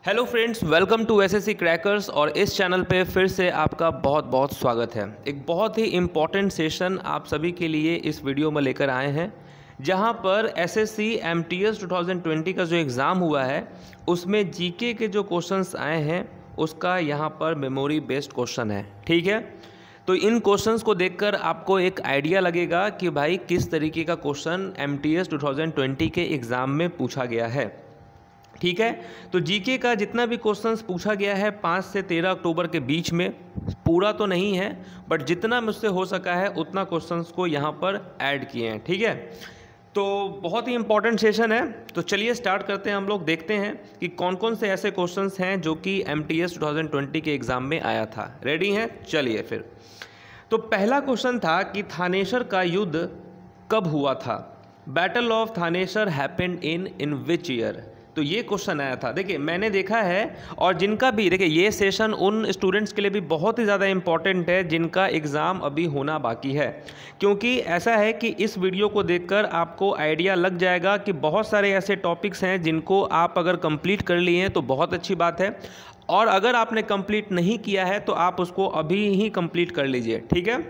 Hello friends, welcome to SSC crackers. और इस channel पे फिर से आपका बहुत बहुत स्वागत है। एक बहुत ही इम्पॉर्टेंट सेशन आप सभी के लिए इस वीडियो में लेकर आए हैं, जहां पर एसएससी एमटीएस 2020 का जो एग्ज़ाम हुआ है उसमें जीके के जो क्वेश्चंस आए हैं उसका यहां पर मेमोरी बेस्ड क्वेश्चन है। ठीक है, तो इन क्वेश्चंस को देखकर आपको एक आइडिया लगेगा कि भाई किस तरीके का क्वेश्चन एमटीएस 2020 के एग्ज़ाम में पूछा गया है। ठीक है, तो जीके का जितना भी क्वेश्चंस पूछा गया है 5 से 13 अक्टूबर के बीच में, पूरा तो नहीं है बट जितना मुझसे हो सका है उतना क्वेश्चंस को यहाँ पर ऐड किए हैं। ठीक है, तो बहुत ही इंपॉर्टेंट सेशन है। तो चलिए स्टार्ट करते हैं। हम लोग देखते हैं कि कौन कौन से ऐसे क्वेश्चंस हैं जो कि एमटीएस 2020 के एग्ज़ाम में आया था। रेडी हैं? चलिए फिर। तो पहला क्वेश्चन था कि थानेसर का युद्ध कब हुआ था। Battle of Thanesar happened in which year. तो ये क्वेश्चन आया था। देखिए, मैंने देखा है और जिनका भी, देखिए ये सेशन उन स्टूडेंट्स के लिए भी बहुत ही ज़्यादा इंपॉर्टेंट है जिनका एग्ज़ाम अभी होना बाकी है, क्योंकि ऐसा है कि इस वीडियो को देखकर आपको आइडिया लग जाएगा कि बहुत सारे ऐसे टॉपिक्स हैं जिनको आप अगर कंप्लीट कर लिए हैं तो बहुत अच्छी बात है, और अगर आपने कंप्लीट नहीं किया है तो आप उसको अभी ही कंप्लीट कर लीजिए। ठीक है,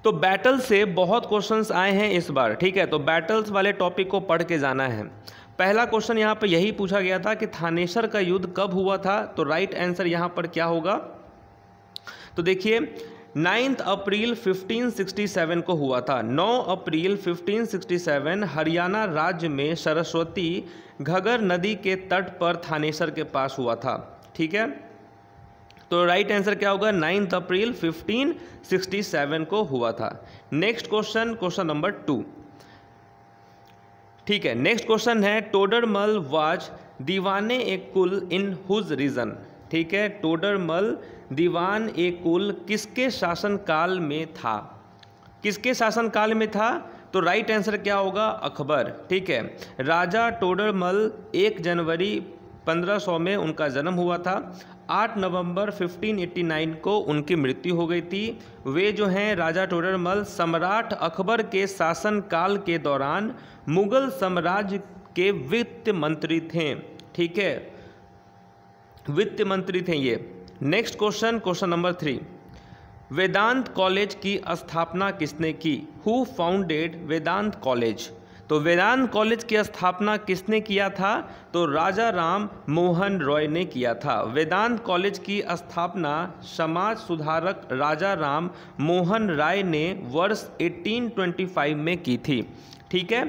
तो बैटल से बहुत क्वेश्चंस आए हैं इस बार। ठीक है, तो बैटल्स वाले टॉपिक को पढ़ के जाना है। पहला क्वेश्चन यहाँ पर यही पूछा गया था कि थानेसर का युद्ध कब हुआ था। तो राइट आंसर यहाँ पर क्या होगा? तो देखिए 9 अप्रैल 1567 को हुआ था। 9 अप्रैल 1567 हरियाणा राज्य में सरस्वती घगर नदी के तट पर थानेसर के पास हुआ था। ठीक है, तो राइट आंसर क्या होगा? 9 अप्रैल 1567 को हुआ था। Next question, question number 2। ठीक है, नेक्स्ट क्वेश्चन है टोडरमल वाज दीवाने ए कुल इन हुज रीजन। ठीक है, टोडरमल दीवान ए कुल किसके शासनकाल में था? किसके शासनकाल में था? तो राइट आंसर क्या होगा? अकबर। ठीक है, राजा टोडरमल 1 जनवरी 1500 में उनका जन्म हुआ था। 8 नवंबर 1589 को उनकी मृत्यु हो गई थी। वे जो हैं राजा टोडरमल सम्राट अकबर के शासनकाल के दौरान मुगल साम्राज्य के वित्त मंत्री थे। ठीक है, वित्त मंत्री थे ये। Next question, question number 3। Vedanta college की स्थापना किसने की? Who founded Vedanta college? तो वेदांत कॉलेज की स्थापना किसने किया था? तो राजा राम मोहन रॉय ने किया था। वेदांत कॉलेज की स्थापना समाज सुधारक राजा राम मोहन राय ने वर्ष 1825 में की थी। ठीक है,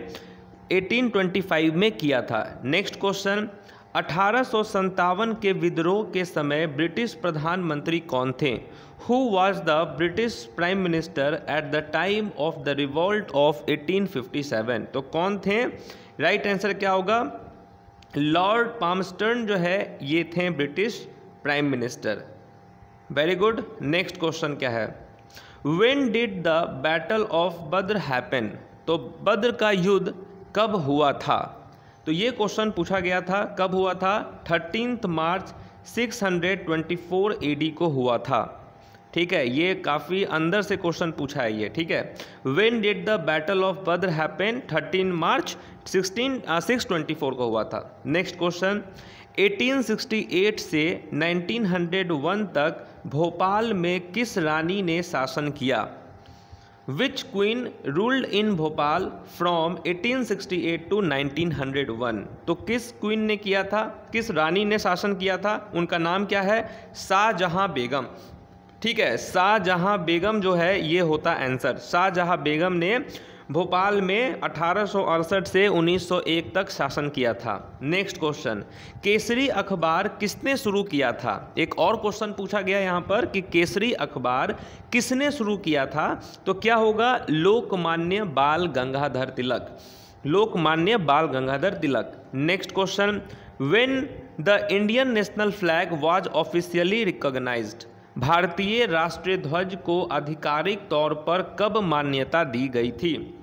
1825 में किया था। नेक्स्ट क्वेश्चन, 1857 के विद्रोह के समय ब्रिटिश प्रधानमंत्री कौन थे? Who was the British Prime Minister at the time of the revolt of 1857? तो कौन थे? राइट आंसर क्या होगा? लॉर्ड पामस्टर्न जो है ये थे British prime minister. Very good. Next question क्या है? When did the Battle of Badr happen? तो बद्र का युद्ध कब हुआ था? तो ये क्वेश्चन पूछा गया था। कब हुआ था? 13 मार्च 624 AD को हुआ था। ठीक है, ये काफ़ी अंदर से क्वेश्चन पूछा है ये। ठीक है, when did the battle of Badr happen? 13 मार्च 624 को हुआ था। नेक्स्ट क्वेश्चन, 1868 से 1901 तक भोपाल में किस रानी ने शासन किया? Which queen ruled in Bhopal from 1868 to 1901? तो किस क्वीन ने किया था, किस रानी ने शासन किया था? उनका नाम क्या है? शाहजहां बेगम। ठीक है, शाहजहां बेगम जो है ये होता आंसर। शाहजहां बेगम ने भोपाल में 1868 से 1901 तक शासन किया था। नेक्स्ट क्वेश्चन, केसरी अखबार किसने शुरू किया था? एक और क्वेश्चन पूछा गया यहाँ पर कि केसरी अखबार किसने शुरू किया था? तो क्या होगा? Lokmanya Bal Gangadhar Tilak. Lokmanya Bal Gangadhar Tilak. Next question, when the Indian national flag was officially recognised? भारतीय राष्ट्रीय ध्वज को आधिकारिक तौर पर कब मान्यता दी गई थी?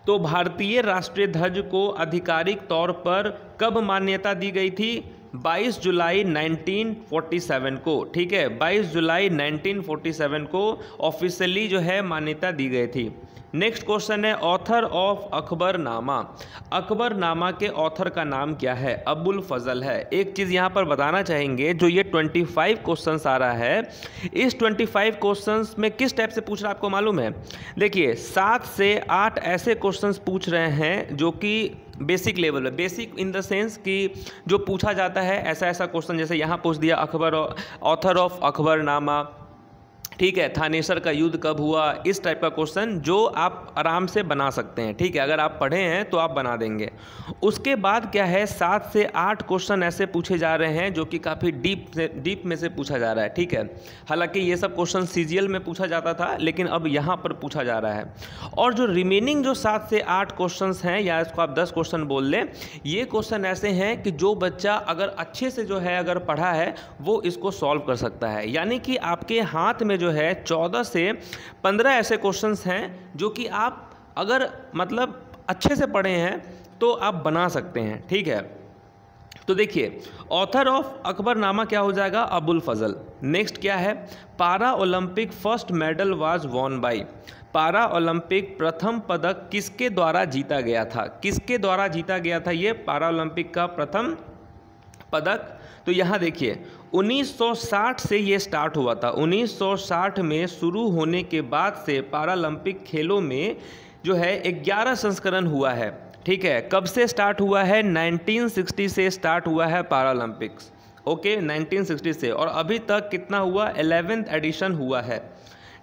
तो भारतीय राष्ट्रीय ध्वज को आधिकारिक तौर पर कब मान्यता दी गई थी? 22 जुलाई 1947 को। ठीक है, 22 जुलाई 1947 को ऑफिशियली जो है मान्यता दी गई थी। नेक्स्ट क्वेश्चन है ऑथर ऑफ अकबरनामा। अकबरनामा के ऑथर का नाम क्या है? अबुल फजल है। एक चीज़ यहाँ पर बताना चाहेंगे, जो ये 25 क्वेश्चंस आ रहा है, इस 25 क्वेश्चंस में किस टाइप से पूछ रहा है आपको मालूम है? देखिए 7 से 8 ऐसे क्वेश्चंस पूछ रहे हैं जो कि बेसिक लेवल है। बेसिक इन द सेंस कि जो पूछा जाता है ऐसा ऐसा क्वेश्चन, जैसे यहाँ पूछ दिया ऑथर ऑफ अकबरनामा, ठीक है, थानेसर का युद्ध कब हुआ, इस टाइप का क्वेश्चन जो आप आराम से बना सकते हैं, ठीक है, अगर आप पढ़े हैं तो आप बना देंगे। उसके बाद क्या है, 7 से 8 क्वेश्चन ऐसे पूछे जा रहे हैं जो कि काफ़ी डीप में से पूछा जा रहा है, ठीक है। हालांकि ये सब क्वेश्चन सीजीएल में पूछा जाता था, लेकिन अब यहाँ पर पूछा जा रहा है। और जो रिमेनिंग जो 7 से 8 क्वेश्चन हैं, या इसको आप 10 क्वेश्चन बोल लें, ये क्वेश्चन ऐसे हैं कि जो बच्चा अगर अच्छे से जो है अगर पढ़ा है वो इसको सॉल्व कर सकता है। यानी कि आपके हाथ में जो है 14 से 15 ऐसे क्वेश्चंस हैं जो कि आप अगर मतलब अच्छे से पढ़े हैं तो आप बना सकते हैं, ठीक है। तो देखिए ऑथर ऑफ अकबरनामा क्या हो जाएगा? अबुल फजल। नेक्स्ट क्या है? पारा Olympic first medal was won by. पारा ओलंपिक प्रथम पदक किसके द्वारा जीता गया था? किसके द्वारा जीता गया था ये पारा ओलंपिक का प्रथम पदक? तो यहाँ देखिए 1960 से ये स्टार्ट हुआ था। 1960 में शुरू होने के बाद से पारालंपिक खेलों में जो है 11 संस्करण हुआ है, ठीक है। कब से स्टार्ट हुआ है? 1960 से स्टार्ट हुआ है पारालंपिक्स, ओके, 1960 से, और अभी तक कितना हुआ? 11th एडिशन हुआ है,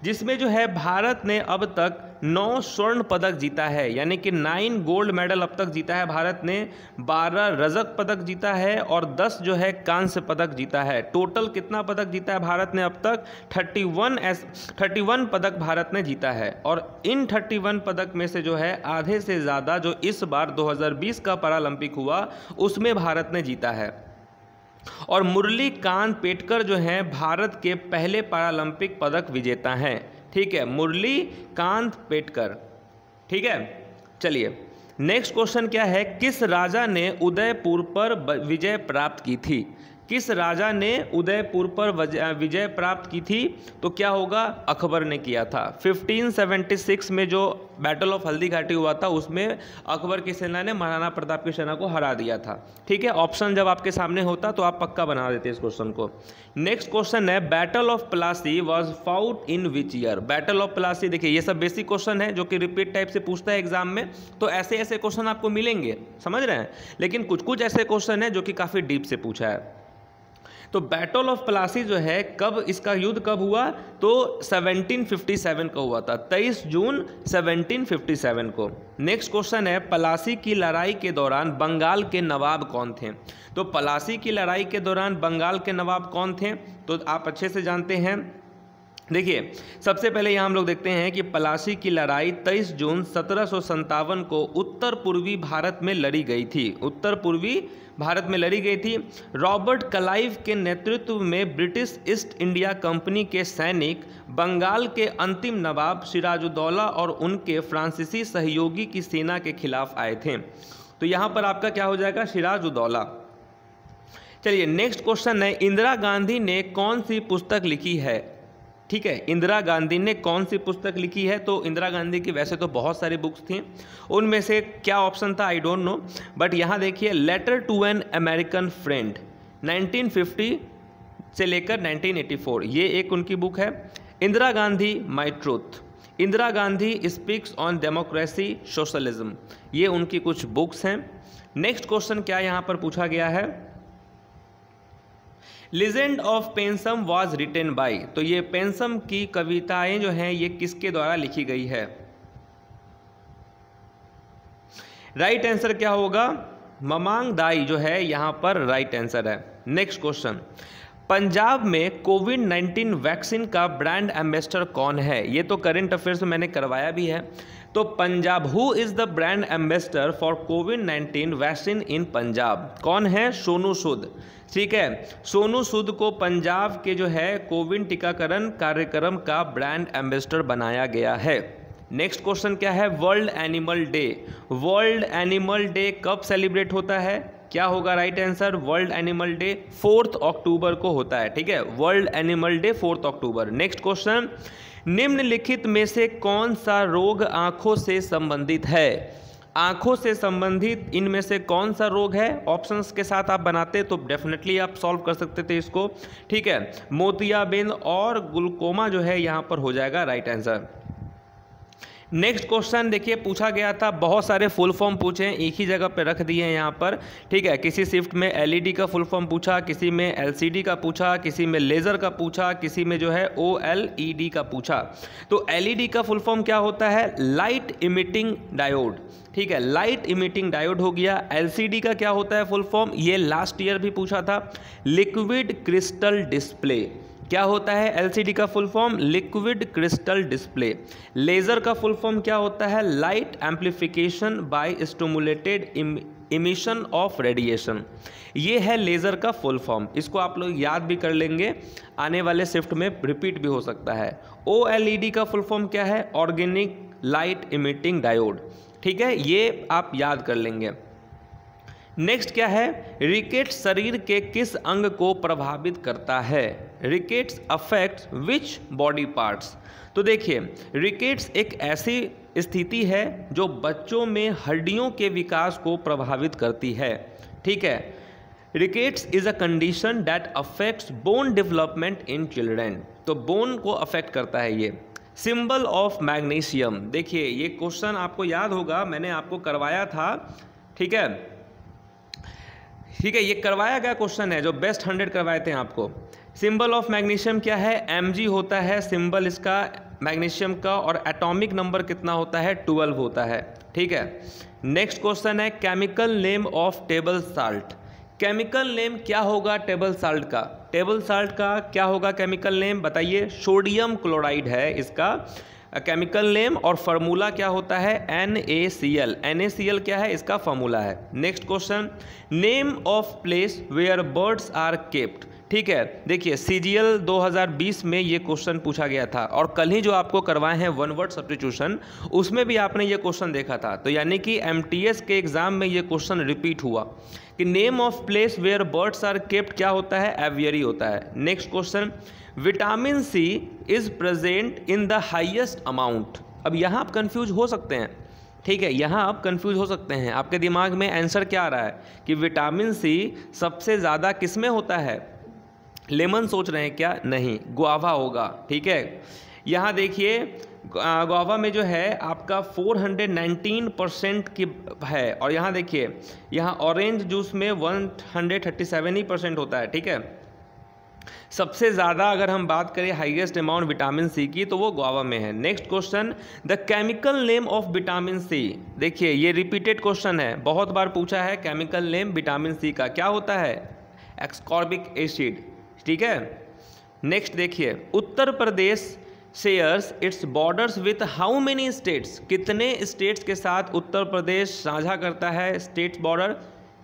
जिसमें जो है भारत ने अब तक 9 स्वर्ण पदक जीता है, यानी कि 9 गोल्ड मेडल अब तक जीता है भारत ने, 12 रजत पदक जीता है और 10 जो है कांस्य पदक जीता है। टोटल कितना पदक जीता है भारत ने अब तक? 31 पदक भारत ने जीता है। और इन 31 पदक में से जो है आधे से ज़्यादा जो इस बार 2020 का पैरालंपिक हुआ उसमें भारत ने जीता है। और मुरली कांत पेटकर जो हैं भारत के पहले पैरालंपिक पदक विजेता हैं, ठीक है, मुरली कांत पेटकर, ठीक है। चलिए नेक्स्ट क्वेश्चन क्या है? किस राजा ने उदयपुर पर विजय प्राप्त की थी? किस राजा ने उदयपुर पर विजय प्राप्त की थी? तो क्या होगा? अकबर ने किया था। 1576 में जो बैटल ऑफ हल्दी घाटी हुआ था उसमें अकबर की सेना ने महाराणा प्रताप की सेना को हरा दिया था, ठीक है। ऑप्शन जब आपके सामने होता तो आप पक्का बना देते इस क्वेश्चन को। नेक्स्ट क्वेश्चन है battle of Plassey was fought in which year? Battle of Plassey, देखिए ये सब बेसिक क्वेश्चन है जो कि रिपीट टाइप से पूछता है एग्जाम में, तो ऐसे ऐसे क्वेश्चन आपको मिलेंगे, समझ रहे हैं। लेकिन कुछ कुछ ऐसे क्वेश्चन है जो कि काफ़ी डीप से पूछा है। तो बैटल ऑफ प्लासी जो है कब, इसका युद्ध कब हुआ? तो 1757 को हुआ था, 23 जून 1757 को। नेक्स्ट क्वेश्चन है प्लासी की लड़ाई के दौरान बंगाल के नवाब कौन थे? तो प्लासी की लड़ाई के दौरान बंगाल के नवाब कौन थे? तो आप अच्छे से जानते हैं। देखिए सबसे पहले यहाँ हम लोग देखते हैं कि प्लासी की लड़ाई 23 जून 1757 को उत्तर पूर्वी भारत में लड़ी गई थी। उत्तर पूर्वी भारत में लड़ी गई थी। रॉबर्ट क्लाइव के नेतृत्व में ब्रिटिश ईस्ट इंडिया कंपनी के सैनिक बंगाल के अंतिम नवाब सिराजुद्दौला और उनके फ्रांसीसी सहयोगी की सेना के खिलाफ आए थे। तो यहाँ पर आपका क्या हो जाएगा? सिराजुद्दौला। चलिए नेक्स्ट क्वेश्चन है इंदिरा गांधी ने कौन सी पुस्तक लिखी है? ठीक है, इंदिरा गांधी ने कौन सी पुस्तक लिखी है? तो इंदिरा गांधी की वैसे तो बहुत सारी बुक्स थी, उनमें से क्या ऑप्शन था आई डोंट नो, बट यहाँ देखिए letter to an American friend 1950 से लेकर 1984, ये एक उनकी बुक है। Indira Gandhi my truth, Indira Gandhi speaks on democracy socialism, ये उनकी कुछ बुक्स हैं। नेक्स्ट क्वेश्चन क्या यहाँ पर पूछा गया है? Legend of Pensam was written by, तो ये पेंसम की कविताएं जो हैं ये किसके द्वारा लिखी गई है? राइट आंसर क्या होगा? ममांग दाई जो है यहाँ पर राइट आंसर है। नेक्स्ट क्वेश्चन, पंजाब में कोविड-19 वैक्सीन का ब्रांड एम्बेसडर कौन है? ये तो करंट अफेयर्स में मैंने करवाया भी है। तो Punjab, who is the brand ambassador for कोविड-19 वैक्सीन इन पंजाब? कौन है? सोनू सूद, ठीक है। सोनू सूद को पंजाब के जो है कोविड टीकाकरण कार्यक्रम का ब्रांड एम्बेसडर बनाया गया है। नेक्स्ट क्वेश्चन क्या है? World animal day, world animal day कब सेलिब्रेट होता है? क्या होगा right answer? World animal day 4 अक्टूबर को होता है, ठीक है, वर्ल्ड एनिमल डे 4 अक्टूबर। नेक्स्ट क्वेश्चन, निम्नलिखित में से कौन सा रोग आंखों से संबंधित है? आंखों से संबंधित इनमें से कौन सा रोग है? ऑप्शंस के साथ आप बनाते तो डेफिनेटली आप सॉल्व कर सकते थे इसको, ठीक है। मोतियाबिंद और ग्लूकोमा जो है यहाँ पर हो जाएगा राइट आंसर। नेक्स्ट क्वेश्चन देखिए पूछा गया था, बहुत सारे फुल फॉर्म पूछे हैं, एक ही जगह पे रख दिए हैं यहाँ पर, ठीक है। किसी शिफ्ट में एलईडी का फुल फॉर्म पूछा, किसी में एलसीडी का पूछा, किसी में लेज़र का पूछा, किसी में जो है ओएलईडी का पूछा। तो एलईडी का फुल फॉर्म क्या होता है? लाइट इमिटिंग डायोड, ठीक है, लाइट इमिटिंग डायोड हो गया। एलसीडी का क्या होता है फुल फॉर्म? ये लास्ट ईयर भी पूछा था, लिक्विड क्रिस्टल डिस्प्ले। क्या होता है एलसीडी का full form? Liquid crystal display. Laser का फुल फॉर्म क्या होता है? Light amplification by stimulated emission of radiation. ये है लेज़र का फुल फॉर्म, इसको आप लोग याद भी कर लेंगे, आने वाले शिफ्ट में रिपीट भी हो सकता है। ओएलईडी का फुल फॉर्म क्या है? ऑर्गेनिक लाइट इमिटिंग डायोड, ठीक है, ये आप याद कर लेंगे। नेक्स्ट क्या है? रिकेट्स शरीर के किस अंग को प्रभावित करता है? Rickets affects which body parts? तो देखिए रिकेट्स एक ऐसी स्थिति है जो बच्चों में हड्डियों के विकास को प्रभावित करती है, ठीक है। Rickets is a condition that affects bone development in children, तो बोन को अफेक्ट करता है ये। सिंबल ऑफ मैग्नीशियम, देखिए ये क्वेश्चन आपको याद होगा, मैंने आपको करवाया था, ठीक है, ठीक है, ये करवाया गया क्वेश्चन है जो बेस्ट 100 करवाए थे आपको। सिंबल ऑफ मैग्नीशियम क्या है? Mg होता है सिंबल इसका मैग्नीशियम का, और एटॉमिक नंबर कितना होता है? 12 होता है, ठीक है। नेक्स्ट क्वेश्चन है chemical name of table salt. Chemical name क्या होगा टेबल साल्ट का? टेबल साल्ट का क्या होगा केमिकल नेम बताइए? सोडियम क्लोराइड है इसका केमिकल नेम, और फार्मूला क्या होता है? NaCl। NaCl क्या है? इसका फार्मूला है। Next question, name of place where birds are kept, ठीक है। देखिए CGL 2020 में ये क्वेश्चन पूछा गया था, और कल ही जो आपको करवाए हैं वन वर्ड सब्स्टिट्यूशन, उसमें भी आपने ये क्वेश्चन देखा था। तो यानी कि MTS के एग्जाम में ये क्वेश्चन रिपीट हुआ कि name of place where birds are kept क्या होता है? एवियरी होता है। Next question, vitamin C is present in the highest amount. अब यहाँ आप कंफ्यूज हो सकते हैं, ठीक है, यहाँ आप कंफ्यूज हो सकते हैं, आपके दिमाग में आंसर क्या आ रहा है कि विटामिन सी सबसे ज़्यादा किस में होता है? लेमन सोच रहे हैं क्या? नहीं, गुआवा होगा, ठीक है। यहाँ देखिए गुआवा में जो है आपका 419% की है, और यहाँ देखिए यहाँ ऑरेंज जूस में 137% होता है, ठीक है। सबसे ज़्यादा अगर हम बात करें हाईएस्ट अमाउंट विटामिन सी की तो वो गुआवा में है। Next question, the chemical name of vitamin C. देखिए ये रिपीटेड क्वेश्चन है, बहुत बार पूछा है केमिकल नेम विटामिन सी का क्या होता है? एस्कॉर्बिक एसिड, ठीक है। नेक्स्ट देखिए, Uttar Pradesh shares its borders with how many states. कितने स्टेट्स के साथ उत्तर प्रदेश साझा करता है स्टेट्स बॉर्डर?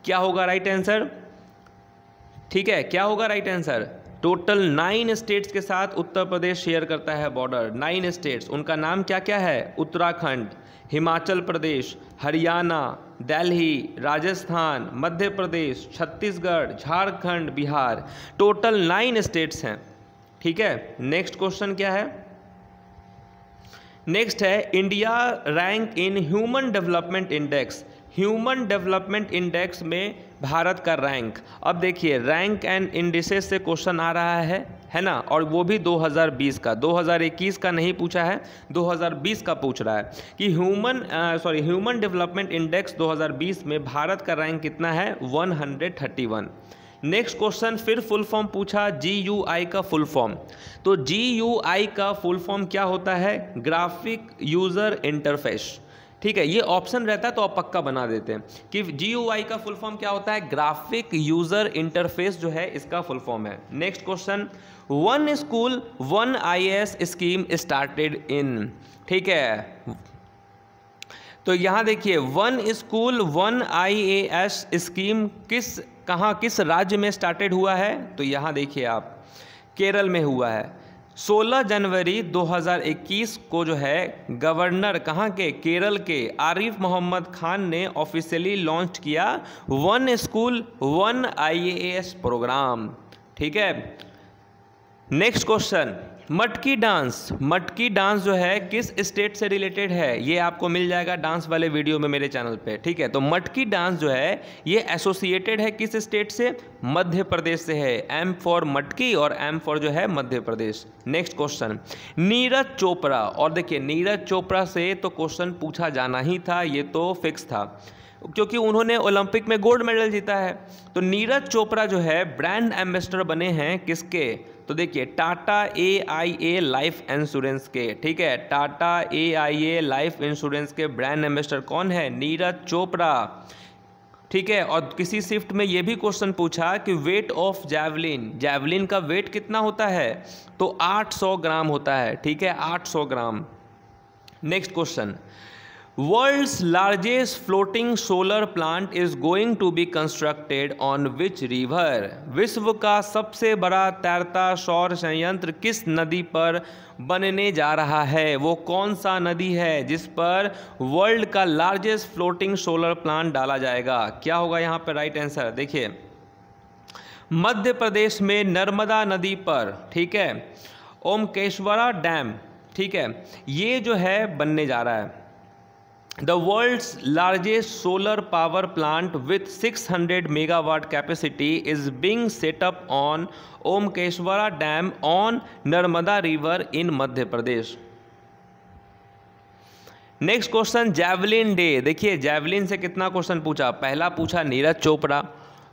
क्या होगा राइट आंसर? ठीक है, क्या होगा राइट आंसर? टोटल 9 स्टेट्स के साथ उत्तर प्रदेश शेयर करता है बॉर्डर। 9 स्टेट्स, उनका नाम क्या क्या है? उत्तराखंड, हिमाचल प्रदेश, हरियाणा, दिल्ली, राजस्थान, मध्य प्रदेश, छत्तीसगढ़, झारखंड, बिहार। टोटल 9 स्टेट्स हैं, ठीक है। नेक्स्ट क्वेश्चन क्या है? नेक्स्ट है India rank in human development index. Human development index में भारत का रैंक। अब देखिए रैंक एंड इंडिसेस से क्वेश्चन आ रहा है ना, और वो भी 2020 का, 2021 का नहीं पूछा है, 2020 का पूछ रहा है कि ह्यूमन डेवलपमेंट इंडेक्स 2020 में भारत का रैंक कितना है? 131। नेक्स्ट क्वेश्चन फिर फुल फॉर्म पूछा, GUI का फुल फॉर्म। तो GUI का फुल फॉर्म क्या होता है? ग्राफिक यूजर इंटरफेस, ठीक है। ये ऑप्शन रहता है तो आप पक्का बना देते हैं कि GUI का फुल फॉर्म क्या होता है? ग्राफिक यूजर इंटरफेस जो है इसका फुल फॉर्म है। Next question, one school one IAS scheme started in, ठीक है। तो यहाँ देखिए one school one IAS scheme किस राज्य में स्टार्टेड हुआ है? तो यहाँ देखिए आप केरल में हुआ है। 16 जनवरी 2021 को जो है गवर्नर कहाँ के, केरल के आरिफ मोहम्मद खान ने ऑफिशियली लॉन्च किया one school one IAS programme. ठीक है, नेक्स्ट क्वेश्चन, मटकी डांस जो है किस स्टेट से रिलेटेड है, ये आपको मिल जाएगा डांस वाले वीडियो में मेरे चैनल पे। ठीक है, तो मटकी डांस जो है ये एसोसिएटेड है किस स्टेट से, मध्य प्रदेश से है। M फॉर मटकी और M फॉर जो है मध्य प्रदेश। नेक्स्ट क्वेश्चन, नीरज चोपड़ा, और देखिए नीरज चोपड़ा से तो क्वेश्चन पूछा जाना ही था, ये तो फिक्स था क्योंकि उन्होंने ओलंपिक में गोल्ड मेडल जीता है। तो नीरज चोपड़ा जो है ब्रांड एम्बेसडर बने हैं किसके, तो देखिए टाटा AIA लाइफ इंश्योरेंस के। ठीक है, टाटा AIA लाइफ इंश्योरेंस के ब्रांड एम्बेसडर कौन है, नीरज चोपड़ा। ठीक है, और किसी शिफ्ट में ये भी क्वेश्चन पूछा कि वेट ऑफ जैवलिन का वेट कितना होता है, तो 800 ग्राम होता है। ठीक है, 800 gram. Next question, world's largest floating solar plant is going to be constructed on which river, विश्व का सबसे बड़ा तैरता सौर संयंत्र किस नदी पर बनने जा रहा है, वो कौन सा नदी है जिस पर वर्ल्ड का लार्जेस्ट फ्लोटिंग सोलर प्लांट डाला जाएगा, क्या होगा यहाँ पर राइट आंसर, देखिए मध्य प्रदेश में नर्मदा नदी पर। ठीक है, ओमकेश्वरा डैम, ठीक है, ये जो है बनने जा रहा है। The world's largest solar power plant with 600 megawatt capacity is being set up on Omkeshwara Dam on Narmada River in Madhya Pradesh. Next question, javelin day. देखिए जैवलिन से कितना क्वेश्चन पूछा, पहला पूछा नीरज चोपड़ा,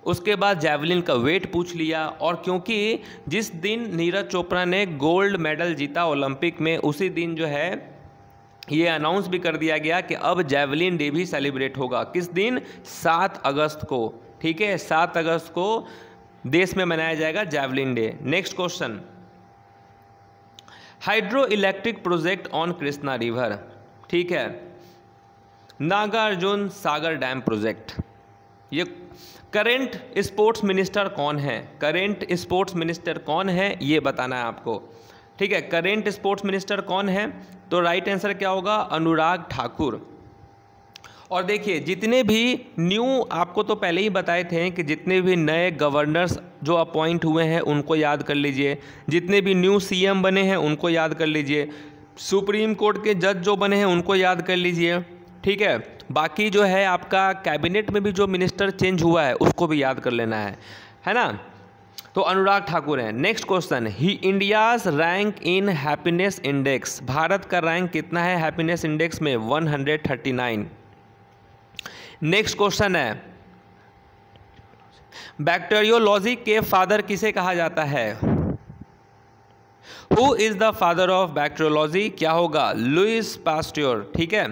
उसके बाद जैवलिन का वेट पूछ लिया, और क्योंकि जिस दिन नीरज चोपड़ा ने गोल्ड मेडल जीता ओलंपिक में उसी दिन जो है ये अनाउंस भी कर दिया गया कि अब जैवलिन डे भी सेलिब्रेट होगा। किस दिन, 7 अगस्त को। ठीक है, 7 अगस्त को देश में मनाया जाएगा javelin day. Next question, hydro electric project on Krishna river. ठीक है, नागार्जुन सागर डैम प्रोजेक्ट। ये करेंट स्पोर्ट्स मिनिस्टर कौन है, करेंट स्पोर्ट्स मिनिस्टर कौन है ये बताना है आपको। ठीक है, करेंट स्पोर्ट्स मिनिस्टर कौन है, तो राइट आंसर क्या होगा, अनुराग ठाकुर। और देखिए जितने भी न्यू, आपको तो पहले ही बताए थे कि जितने भी नए गवर्नर्स जो अपॉइंट हुए हैं उनको याद कर लीजिए, जितने भी न्यू CM बने हैं उनको याद कर लीजिए, सुप्रीम कोर्ट के जज जो बने हैं उनको याद कर लीजिए। ठीक है, बाकी जो है आपका कैबिनेट में भी जो मिनिस्टर चेंज हुआ है उसको भी याद कर लेना है ना। तो अनुराग ठाकुर हैं। Next question, India's rank in happiness index, Bharat का रैंक कितना है हैप्पीनेस इंडेक्स में, 139। नेक्स्ट क्वेश्चन है, बैक्टीरियोलॉजी के फादर किसे कहा जाता है, who is the father of bacteriology, क्या होगा, लुइस पास्ट्योर। ठीक है,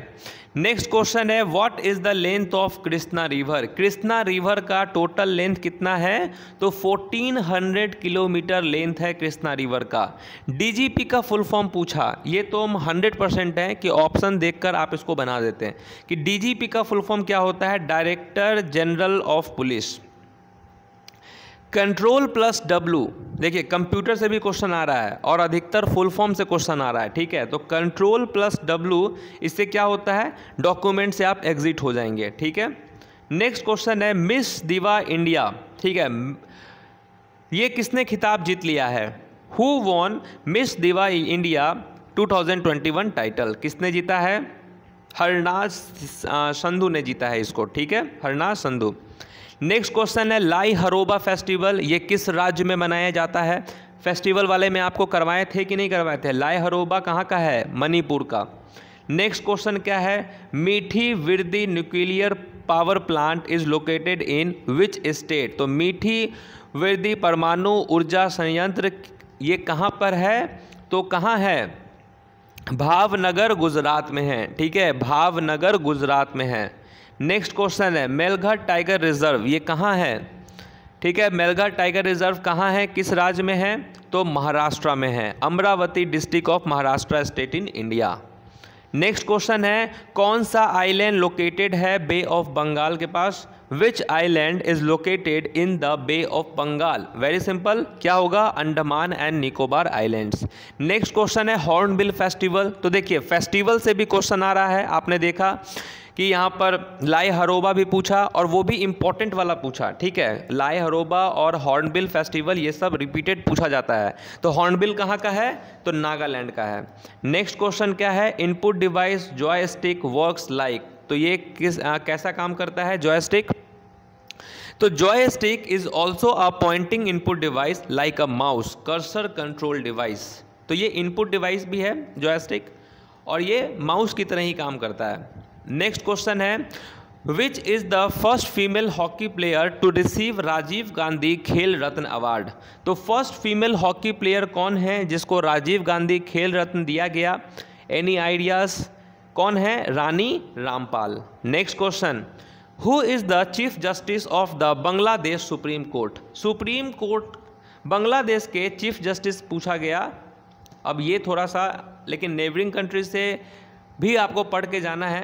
नेक्स्ट क्वेश्चन है, what is the length of Krishna river, Krishna river का टोटल लेंथ कितना है, तो 1400 किलोमीटर लेंथ है कृष्णा रिवर का। DGP का फुल फॉर्म पूछा, ये तो हम 100% है कि ऑप्शन देखकर आप इसको बना देते हैं कि DGP का फुल फॉर्म क्या होता है, director general of police. Control plus W, देखिए कंप्यूटर से भी क्वेश्चन आ रहा है और अधिकतर फुल फॉर्म से क्वेश्चन आ रहा है। ठीक है, तो कंट्रोल प्लस W, इससे क्या होता है, डॉक्यूमेंट से आप एग्जिट हो जाएंगे। ठीक है, नेक्स्ट क्वेश्चन है, मिस दिवा इंडिया। ठीक है, ये किसने खिताब जीत लिया है, हु वॉन मिस दिवा इंडिया 2021 टाइटल, किसने जीता है, हरनाज संधू ने जीता है इसको। ठीक है, हरनाज संधू। नेक्स्ट क्वेश्चन है, लाई हरोबा फेस्टिवल, ये किस राज्य में मनाया जाता है, फेस्टिवल वाले में आपको करवाए थे कि नहीं करवाए थे, लाई हरोबा कहाँ का है, मणिपुर का। नेक्स्ट क्वेश्चन क्या है, मीठी Virdi nuclear power plant is located in which state, तो मीठी विरदी परमाणु ऊर्जा संयंत्र ये कहाँ पर है, तो कहाँ है, भावनगर गुजरात में है। ठीक है, भावनगर गुजरात में है। नेक्स्ट क्वेश्चन है, मेलघाट टाइगर रिजर्व ये कहाँ है, ठीक है, मेलघाट टाइगर रिजर्व कहाँ है, किस राज्य में है, तो महाराष्ट्र में है, Amravati district of Maharashtra state in India. Next question है, कौन सा आइलैंड लोकेटेड है बे ऑफ बंगाल के पास, which island is located in the bay of Bengal? Very simple, क्या होगा? Andaman and Nicobar islands. Next question है हॉर्नबिल फेस्टिवल। तो देखिए फेस्टिवल से भी क्वेश्चन आ रहा है, आपने देखा कि यहाँ पर लाई हरोबा भी पूछा और वो भी इम्पोर्टेंट वाला पूछा, ठीक है। लाई हरोबा और हॉर्नबिल फेस्टिवल ये सब रिपीटेड पूछा जाता है। तो हॉर्नबिल कहाँ का है? तो नागालैंड का है। नेक्स्ट क्वेश्चन क्या है? Input device joystick works like. तो ये कैसा काम करता है जॉयस्टिक? तो joystick is also a pointing input device like a mouse, cursor control device. तो ये इनपुट डिवाइस भी है जॉयस्टिक और ये माउस की तरह ही काम करता है। नेक्स्ट क्वेश्चन है which is the first female hockey player to receive Rajiv Gandhi Khel Ratna award? तो फर्स्ट फीमेल हॉकी प्लेयर कौन है जिसको राजीव गांधी खेल रत्न दिया गया? Any ideas? कौन है? Rani Rampal. Next question who is the chief justice of the Bangladesh supreme court? Supreme court Bangladesh के चीफ जस्टिस पूछा गया। अब ये थोड़ा सा लेकिन नेबरिंग कंट्री से भी आपको पढ़ के जाना है,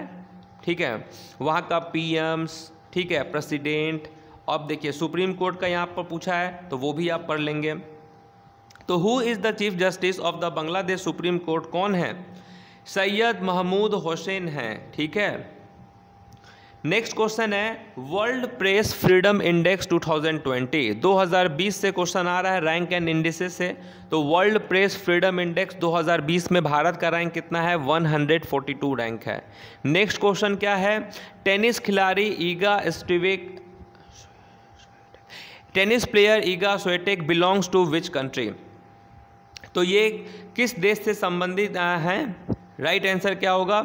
ठीक है। वहाँ का पीएम्स, ठीक है, प्रेसिडेंट। अब देखिए सुप्रीम कोर्ट का यहाँ पर पूछा है तो वो भी आप पढ़ लेंगे। तो who is the chief justice of the Bangladesh supreme court? कौन है? सैयद महमूद हुसैन है, ठीक है। नेक्स्ट क्वेश्चन है वर्ल्ड प्रेस फ्रीडम इंडेक्स 2020। 2020 से क्वेश्चन आ रहा है रैंक एंड इंडिसेस से। तो वर्ल्ड प्रेस फ्रीडम इंडेक्स 2020 में भारत का रैंक कितना है? 142 रैंक है। नेक्स्ट क्वेश्चन क्या है? टेनिस खिलाड़ी Iga Swiatek, tennis player Iga Swiatek belongs to which country? तो ये किस देश से संबंधित हैं? राइट आंसर क्या होगा?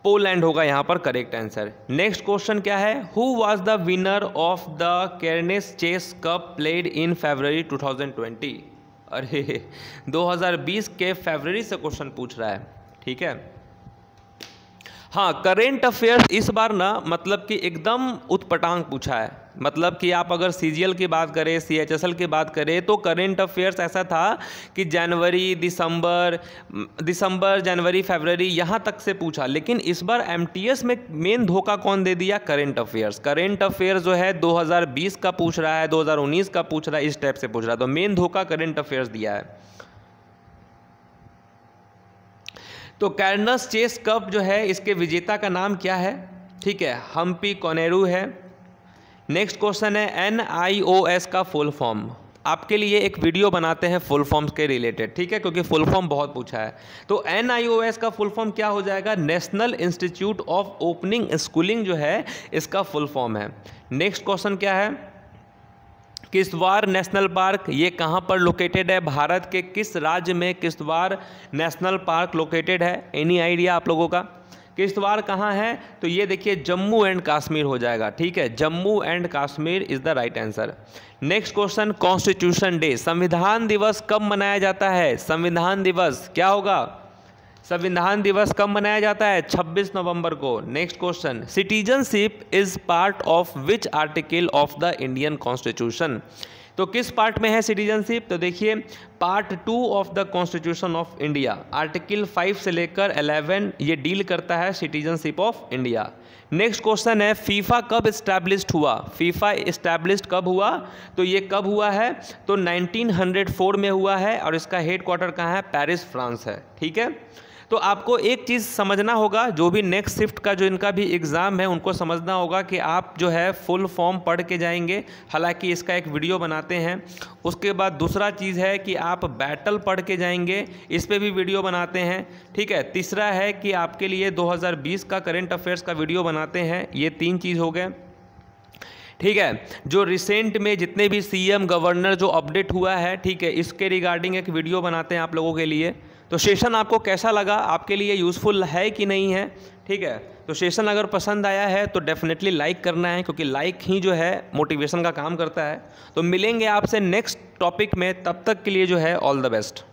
पोलैंड होगा यहाँ पर करेक्ट आंसर। नेक्स्ट क्वेश्चन क्या है? Who was the winner of the Cairns chess cup played in February 2020? अरे 2020 के फरवरी से क्वेश्चन पूछ रहा है, ठीक है। हाँ, करेंट अफेयर्स इस बार ना मतलब कि एकदम उतपटांग पूछा है। मतलब कि आप अगर सीजीएल की बात करें, सीएचएसएल की बात करें तो करेंट अफेयर्स ऐसा था कि जनवरी, दिसंबर, जनवरी, फरवरी यहाँ तक से पूछा। लेकिन इस बार एमटीएस में मेन धोखा कौन दे दिया? Current affairs. करेंट अफेयर्स जो है 2020 का पूछ रहा है, 2019 का पूछ रहा है, इस टाइप से पूछ रहा है। तो मेन धोखा करेंट अफेयर्स दिया है। तो केर्नेस चेस कप जो है इसके विजेता का नाम क्या है? ठीक है, हम्पी कोनेरू है। नेक्स्ट क्वेश्चन है NIOS का फुल फॉर्म। आपके लिए एक वीडियो बनाते हैं फुल फॉर्म्स के रिलेटेड, ठीक है, क्योंकि फुल फॉर्म बहुत पूछा है। तो NIOS का फुल फॉर्म क्या हो जाएगा? National institute of opening schooling जो है इसका फुल फॉर्म है। नेक्स्ट क्वेश्चन क्या है? किश्तवाड़ नेशनल पार्क ये कहाँ पर लोकेटेड है? भारत के किस राज्य में किश्तवाड़ नेशनल पार्क लोकेटेड है? एनी आइडिया आप लोगों का? किश्तवाड़ कहाँ है? तो ये देखिए जम्मू एंड कश्मीर हो जाएगा, ठीक है। Jammu and Kashmir is the right answer. Next question, constitution day, संविधान दिवस कब मनाया जाता है? संविधान दिवस क्या होगा? संविधान दिवस कब मनाया जाता है? 26 नवंबर को। Next question, citizenship is part of which article of the Indian constitution? तो किस पार्ट में है सिटीजनशिप? तो देखिए part 2 of the constitution of India, article 5 से लेकर 11 ये डील करता है citizenship of India. Next question है फीफा कब इस्टेब्लिश्ड हुआ? फीफा इस्टेब्लिश्ड कब हुआ? तो ये कब हुआ है? तो 1904 में हुआ है और इसका हेडक्वार्टर कहाँ है? पेरिस, फ्रांस है, ठीक है। तो आपको एक चीज़ समझना होगा, जो भी नेक्स्ट शिफ्ट का जो इनका भी एग्ज़ाम है उनको समझना होगा कि आप जो है फुल फॉर्म पढ़ के जाएंगे। हालांकि इसका एक वीडियो बनाते हैं। उसके बाद दूसरा चीज़ है कि आप बैटल पढ़ के जाएंगे, इस पे भी वीडियो बनाते हैं, ठीक है। तीसरा है कि आपके लिए 2020 का करंट अफेयर्स का वीडियो बनाते हैं। ये 3 चीज़ हो गए, ठीक है। जो रिसेंट में जितने भी CM गवर्नर जो अपडेट हुआ है, ठीक है, इसके रिगार्डिंग एक वीडियो बनाते हैं आप लोगों के लिए। तो सेशन आपको कैसा लगा, आपके लिए यूज़फुल है कि नहीं है, ठीक है। तो सेशन अगर पसंद आया है तो डेफिनेटली लाइक करना है, क्योंकि लाइक ही जो है मोटिवेशन का काम करता है। तो मिलेंगे आपसे नेक्स्ट टॉपिक में, तब तक के लिए जो है ऑल द बेस्ट।